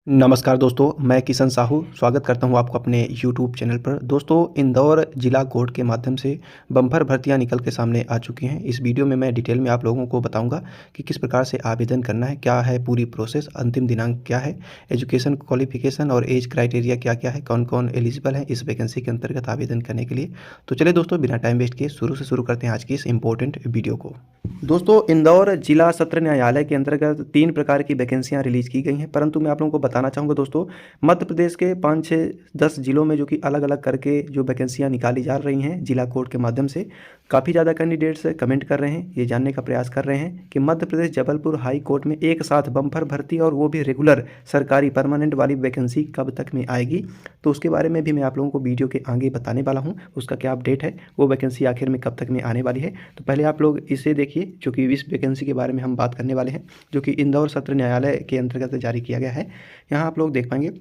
नमस्कार दोस्तों, मैं किशन साहू स्वागत करता हूं आपको अपने यूट्यूब चैनल पर। दोस्तों, इंदौर जिला कोर्ट के माध्यम से बम्पर भर्तियां निकल के सामने आ चुकी हैं। इस वीडियो में मैं डिटेल में आप लोगों को बताऊंगा कि किस प्रकार से आवेदन करना है, क्या है पूरी प्रोसेस, अंतिम दिनांक क्या है, एजुकेशन क्वालिफिकेशन और एज क्राइटेरिया क्या क्या है, कौन कौन एलिजिबल है इस वैकेंसी के अंतर्गत आवेदन करने के लिए। तो चलिए दोस्तों, बिना टाइम वेस्ट किए शुरू करते हैं आज की इस इंपॉर्टेंट वीडियो को। दोस्तों, इंदौर जिला सत्र न्यायालय के अंतर्गत 3 प्रकार की वैकेंसियां रिलीज की गई हैं, परंतु मैं आप लोगों को बताना चाहूँगा दोस्तों, मध्य प्रदेश के 5, 6, 10 जिलों में जो कि अलग अलग करके जो वैकेंसियां निकाली जा रही हैं जिला कोर्ट के माध्यम से, काफ़ी ज़्यादा कैंडिडेट्स कमेंट कर रहे हैं, ये जानने का प्रयास कर रहे हैं कि मध्य प्रदेश जबलपुर हाई कोर्ट में एक साथ बम्पर भर्ती और वो भी रेगुलर सरकारी परमानेंट वाली वैकेंसी कब तक में आएगी। तो उसके बारे में भी मैं आप लोगों को वीडियो के आगे बताने वाला हूँ, उसका क्या अपडेट है, वो वैकेंसी आखिर में कब तक में आने वाली है। तो पहले आप लोग इसे देखिए, जो कि इस वैकेंसी के बारे में हम बात करने वाले हैं, जो कि इंदौर सत्र न्यायालय के अंतर्गत जारी किया गया है। यहाँ आप लोग देख पाएंगे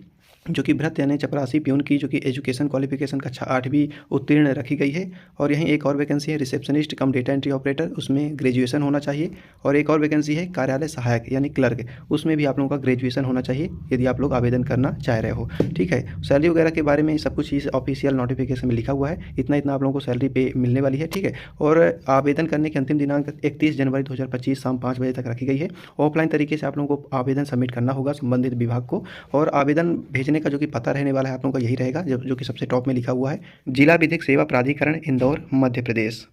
जो कि भृत्य यानी चपरासी प्यून की जो कि एजुकेशन क्वालिफिकेशन कक्षा 8वीं उत्तीर्ण रखी गई है। और यहीं एक और वैकेंसी है रिसेप्शनिस्ट कम डेटा एंट्री ऑपरेटर, उसमें ग्रेजुएशन होना चाहिए। और एक और वैकेंसी है कार्यालय सहायक यानी क्लर्क, उसमें भी आप लोगों का ग्रेजुएशन होना चाहिए यदि आप लोग आवेदन करना चाह रहे हो। ठीक है, सैलरी वगैरह के बारे में सब कुछ इस ऑफिशियल नोटिफिकेशन में लिखा हुआ है, इतना इतना आप लोगों को सैलरी पे मिलने वाली है। ठीक है, और आवेदन करने की अंतिम दिनांक 31 जनवरी 2025 शाम 5 बजे तक रखी गई है। ऑफलाइन तरीके से आप लोगों को आवेदन सबमिट करना होगा संबंधित विभाग को, और आवेदन भेजने का जो कि पता रहने वाला है आप लोगों का यही रहेगा, जो कि सबसे टॉप में लिखा हुआ है, जिला विधिक सेवा प्राधिकरण इंदौर मध्य प्रदेश।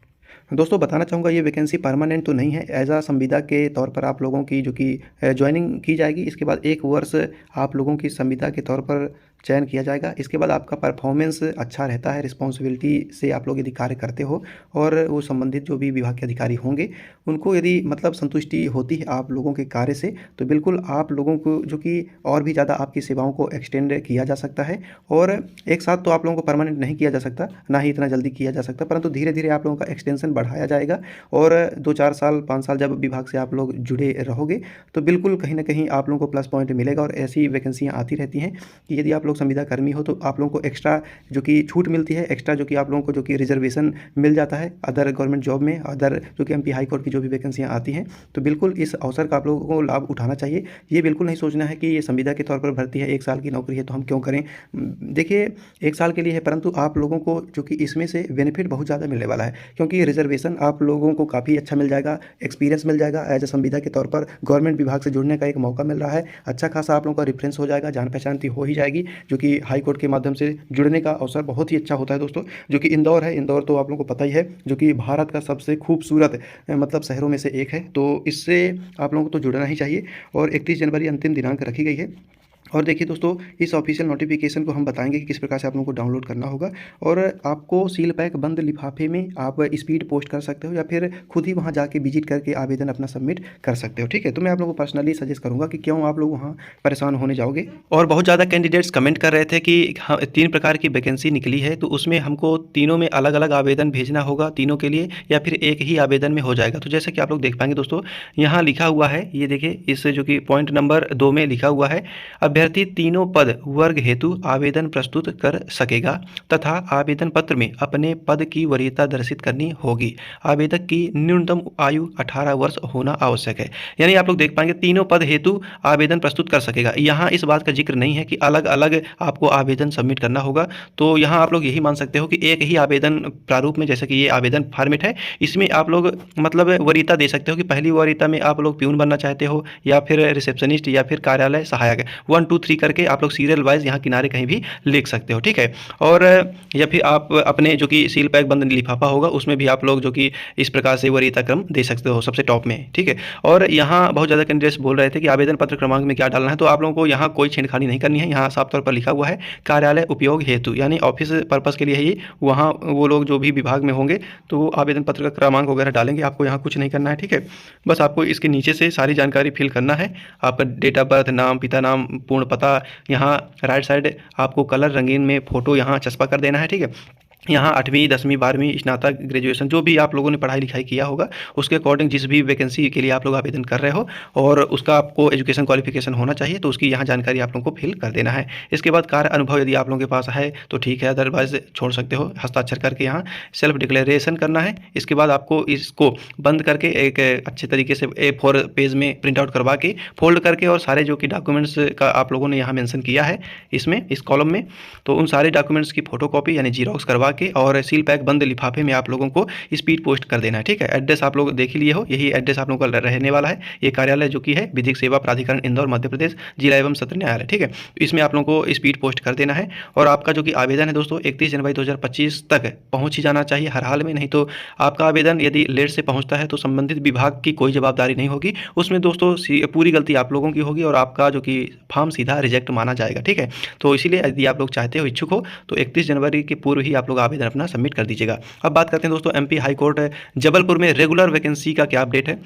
दोस्तों, बताना चाहूँगा ये वैकेंसी परमानेंट तो नहीं है, एज आ संविदा के तौर पर आप लोगों की जो कि ज्वाइनिंग की जाएगी। इसके बाद 1 वर्ष आप लोगों की संविदा के तौर पर चयन किया जाएगा। इसके बाद आपका परफॉर्मेंस अच्छा रहता है, रिस्पॉन्सिबिलिटी से आप लोग यदि कार्य करते हो और वो संबंधित जो भी विभाग के अधिकारी होंगे उनको यदि मतलब संतुष्टि होती है आप लोगों के कार्य से, तो बिल्कुल आप लोगों को जो कि और भी ज़्यादा आपकी सेवाओं को एक्सटेंड किया जा सकता है। और एक साथ तो आप लोगों को परमानेंट नहीं किया जा सकता, ना ही इतना जल्दी किया जा सकता, परंतु धीरे धीरे आप लोगों का एक्सटेंशन बढ़ाया जाएगा। और 2-4 साल 5 साल जब विभाग से आप लोग जुड़े रहोगे तो बिल्कुल कहीं ना कहीं आप लोगों को प्लस पॉइंट मिलेगा। और ऐसी वैकेंसियाँ आती रहती हैं कि यदि आप लोग संविदा कर्मी हो तो आप लोगों को एक्स्ट्रा जो कि छूट मिलती है, एक्स्ट्रा जो कि आप लोगों को जो कि रिजर्वेशन मिल जाता है अदर गवर्नमेंट जॉब में, अदर जो कि एमपी हाई कोर्ट की जो भी वैकेंसियाँ आती हैं। तो बिल्कुल इस अवसर का आप लोगों को लाभ उठाना चाहिए। ये बिल्कुल नहीं सोचना है कि ये संविदा के तौर पर भर्ती है, 1 साल की नौकरी है तो हम क्यों करें। देखिए, 1 साल के लिए है, परंतु आप लोगों को जो कि इसमें से बेनिफिट बहुत ज़्यादा मिलने वाला है, क्योंकि रिजर्वेशन आप लोगों को काफ़ी अच्छा मिल जाएगा, एक्सपीरियंस मिल जाएगा, एज ए संविदा के तौर पर गवर्नमेंट विभाग से जुड़ने का एक मौका मिल रहा है। अच्छा खासा आप लोगों का रेफरेंस हो जाएगा, जान पहचान हो ही जाएगी, जो कि हाई कोर्ट के माध्यम से जुड़ने का अवसर बहुत ही अच्छा होता है दोस्तों। जो कि इंदौर है, इंदौर तो आप लोगों को पता ही है, जो कि भारत का सबसे खूबसूरत मतलब शहरों में से एक है, तो इससे आप लोगों को तो जुड़ना ही चाहिए। और 31 जनवरी अंतिम दिनांक रखी गई है। और देखिए दोस्तों, इस ऑफिशियल नोटिफिकेशन को हम बताएंगे कि किस प्रकार से आप लोगों को डाउनलोड करना होगा। और आपको सील पैक बंद लिफाफे में आप स्पीड पोस्ट कर सकते हो, या फिर खुद ही वहां जाके विजिट करके आवेदन अपना सबमिट कर सकते हो। ठीक है, तो मैं आप लोगों को पर्सनली सजेस्ट करूंगा कि क्यों आप लोग वहां परेशान होने जाओगे। और बहुत ज़्यादा कैंडिडेट्स कमेंट कर रहे थे कि 3 प्रकार की वैकेंसी निकली है, तो उसमें हमको तीनों में अलग अलग आवेदन भेजना होगा तीनों के लिए, या फिर एक ही आवेदन में हो जाएगा। तो जैसे कि आप लोग देख पाएंगे दोस्तों, यहाँ लिखा हुआ है, ये देखिए, इस जो कि पॉइंट नंबर 2 में लिखा हुआ है, अभ्यर्थी तीनों पद वर्ग हेतु आवेदन प्रस्तुत कर सकेगा तथा आवेदन पत्र में अपने पद की वरीयता दर्शित करनी होगी। आवेदक की न्यूनतम आयु 18 वर्ष होना आवश्यक है। यानी आप लोग देख पाएंगे तीनों पद हेतु आवेदन प्रस्तुत कर सकेगा। यहाँ इस बात का जिक्र नहीं है कि अलग अलग आपको आवेदन सबमिट करना होगा। तो यहाँ आप लोग यही मान सकते हो कि एक ही आवेदन प्रारूप में, जैसे कि ये आवेदन फॉर्मेट है, इसमें आप लोग मतलब वरीयता दे सकते हो कि पहली वरीयता में आप लोग प्यून बनना चाहते हो, या फिर रिसेप्शनिस्ट, या फिर कार्यालय सहायक, 1 2 3 करके आप लोग सीरियल वाइज यहाँ किनारे कहीं भी लिख सकते हो। ठीक है, और या फिर आप अपने जो कि सील पैक बंद लिफाफा होगा उसमें भी आप लोग जो कि इस प्रकार से वरीयता क्रम दे सकते हो सबसे टॉप में। ठीक है, और यहाँ बहुत ज़्यादा कैंडिडेट्स बोल रहे थे कि आवेदन पत्र क्रमांक में क्या डालना है, तो आप लोगों को यहाँ कोई छेड़खानी नहीं करनी है। यहाँ साफ तौर पर लिखा हुआ है कार्यालय उपयोग हेतु, यानी ऑफिस पर्पज़ के लिए है ये। वहाँ वो लोग जो भी विभाग में होंगे तो वो आवेदन पत्र का क्रमांक वगैरह डालेंगे, आपको यहाँ कुछ नहीं करना है। ठीक है, बस आपको इसके नीचे से सारी जानकारी फिल करना है, आपका डेट ऑफ बर्थ, नाम, पिता नाम, पूर्ण पता, यहाँ राइट साइड आपको कलर रंगीन में फ़ोटो यहाँ चस्पा कर देना है। ठीक है, यहाँ 8वीं 10वीं 12वीं स्नातक ग्रेजुएशन जो भी आप लोगों ने पढ़ाई लिखाई किया होगा उसके अकॉर्डिंग जिस भी वैकेंसी के लिए आप लोग आवेदन कर रहे हो और उसका आपको एजुकेशन क्वालिफिकेशन होना चाहिए, तो उसकी यहाँ जानकारी आप लोगों को फिल कर देना है। इसके बाद कार्य अनुभव यदि आप लोगों के पास है तो ठीक है, अदरवाइज छोड़ सकते हो। हस्ताक्षर करके यहाँ सेल्फ डिक्लेरेशन करना है। इसके बाद आपको इसको बंद करके एक अच्छे तरीके से A4 पेज में प्रिंट आउट करवा के फोल्ड करके और सारे जो कि डॉक्यूमेंट्स का आप लोगों ने यहाँ मेंशन किया है इसमें इस कॉलम में, तो उन सारे डॉक्यूमेंट्स की फोटोकॉपी यानी जीरोक्स करवा के और सील पैक बंद लिफाफे में आप लोगों को स्पीड पोस्ट कर देना है। ठीक है, एड्रेस आप लोग देख ही लिए हो, यही एड्रेस आप लोगों का रहने वाला है। ये कार्यालय जो कि है विधिक सेवा प्राधिकरण इंदौर मध्य प्रदेश जिला एवं सत्र न्यायालय। ठीक है, इसमें आप लोगों को स्पीड पोस्ट कर देना है और आपका जो कि आवेदन है दोस्तों 31 जनवरी 2025 तक पहुंच ही जाना चाहिए हर हाल में। नहीं तो आपका आवेदन यदि लेट से पहुंचता है तो संबंधित विभाग की कोई जवाबदारी नहीं होगी, उसमें दोस्तों पूरी गलती आप लोगों की होगी और आपका जो कि फॉर्म सीधा रिजेक्ट माना जाएगा। ठीक है, तो इसीलिए यदि आप लोग चाहते हो, इच्छुक हो, तो 31 जनवरी के पूर्व ही आप लोग आवेदन अपना सबमिट कर दीजिएगा। अब बात करते हैं दोस्तों एमपी हाई कोर्ट जबलपुर में रेगुलर वैकेंसी का क्या अपडेट है,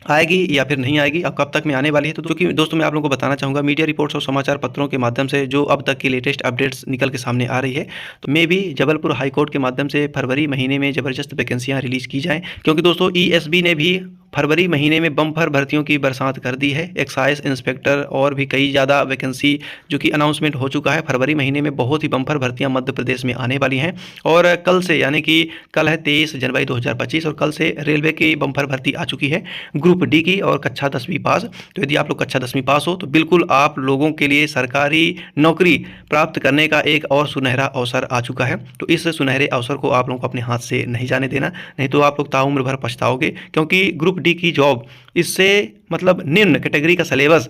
आएगी या फिर नहीं आएगी, अब कब तक में आने वाली है। तो जो कि दोस्तों मैं आप लोगों को बताना चाहूँगा मीडिया रिपोर्ट्स और समाचार पत्रों के माध्यम से जो अब तक की लेटेस्ट अपडेट्स निकल के सामने आ रही है, तो मे भी जबलपुर हाई कोर्ट के माध्यम से फरवरी महीने में ज़बरदस्त वैकेंसियाँ रिलीज़ की जाएँ, क्योंकि दोस्तों ईएसबी ने भी फरवरी महीने में बम्पर भर्तियों की बरसात कर दी है। एक्साइज इंस्पेक्टर और भी कई ज़्यादा वैकेंसी जो कि अनाउंसमेंट हो चुका है। फरवरी महीने में बहुत ही बम्पर भर्तियां मध्य प्रदेश में आने वाली हैं और कल से यानी कि कल है 23 जनवरी 2025 और कल से रेलवे की बम्पर भर्ती आ चुकी है ग्रुप डी की और कक्षा 10वीं पास। तो यदि आप लोग कक्षा 10वीं पास हो तो बिल्कुल आप लोगों के लिए सरकारी नौकरी प्राप्त करने का एक और सुनहरा अवसर आ चुका है। तो इस सुनहरे अवसर को आप लोगों को अपने हाथ से नहीं जाने देना, नहीं तो आप लोग ताउम्र भर पछताओगे, क्योंकि ग्रुप डी की जॉब इससे मतलब निम्न कैटेगरी का सिलेबस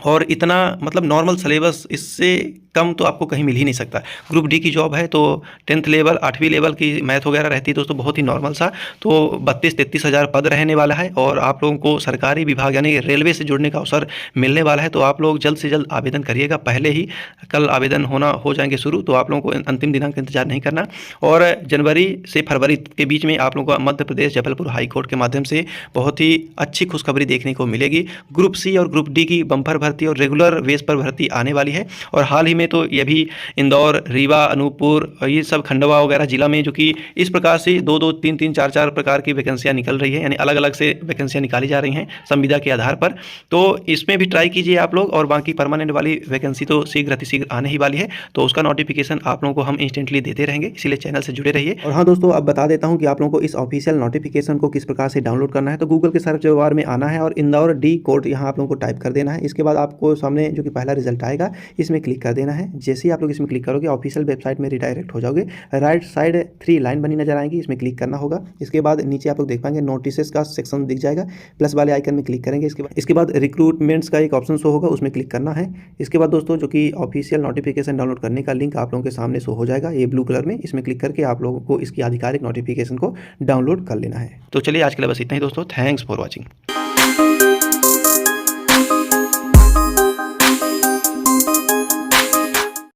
और इतना मतलब नॉर्मल सिलेबस इससे कम तो आपको कहीं मिल ही नहीं सकता। ग्रुप डी की जॉब है तो 10th लेवल 8वीं लेवल की मैथ वगैरह रहती है दोस्तों, बहुत ही नॉर्मल सा। तो 32-33 हज़ार पद रहने वाला है और आप लोगों को सरकारी विभाग यानी रेलवे से जुड़ने का अवसर मिलने वाला है। तो आप लोग जल्द से जल्द आवेदन करिएगा, पहले ही कल आवेदन हो जाएंगे शुरू, तो आप लोगों को अंतिम दिनांक का इंतजार नहीं करना। और जनवरी से फरवरी के बीच में आप लोगों को मध्य प्रदेश जबलपुर हाई कोर्ट के माध्यम से बहुत ही अच्छी खुशखबरी देखने को मिलेगी। ग्रुप सी और ग्रुप डी की बम्पर भर्ती और रेगुलर बेस पर भर्ती आने वाली है। और हाल ही में तो ये भी इंदौर, रीवा, अनूपपुर और ये सब खंडवा वगैरह जिला में जो कि इस प्रकार से 2-2, 3-3, 4-4 प्रकार की वैकेंसियां निकल रही है, यानी अलग अलग से वैकेंसियां निकाली जा रही हैं संविदा के आधार पर। तो इसमें भी ट्राई कीजिए आप लोग और बाकी परमानेंट वाली वैकेंसी तो शीघ्र अतिशीघ्र आने ही वाली है, तो उसका नोटिफिकेशन आप लोगों को हम इंस्टेंटली देते रहेंगे, इसलिए चैनल से जुड़े रहिए। और हाँ दोस्तों, अब बता देता हूँ कि आप लोगों को इस ऑफिशियल नोटिफिकेशन को किस प्रकार से डाउनलोड करना है। तो गूगल के सर्च बार में आना है और इंदौर डी कोर्ट यहाँ आप लोगों को टाइप कर देना है। इसके बाद आपको सामने जो कि पहला रिजल्ट आएगा इसमें क्लिक कर देना है। जैसे ही आप लोग इसमें क्लिक करोगे ऑफिशियल वेबसाइट में रिडायरेक्ट हो जाओगे। राइट साइड 3 लाइन बनी नजर आएंगी, इसमें क्लिक करना होगा। इसके बाद नीचे आप लोग देख पाएंगे नोटिसेस का सेक्शन दिख जाएगा, प्लस वाले आइकन में क्लिक करेंगे। इसके बाद रिक्रूटमेंट्स का एक ऑप्शन शो होगा, उसमें क्लिक करना है। इसके बाद दोस्तों जो कि ऑफिशियल नोटिफिकेशन डाउनलोड करने का लिंक आप लोगों के सामने शो हो जाएगा ये ब्लू कलर में, इसमें क्लिक करके आप लोगों को इसकी आधिकारिक नोटिफिकेशन को डाउनलोड कर लेना है। तो चलिए आज के लिए बस इतना ही दोस्तों, थैंक्स फॉर वॉचिंग।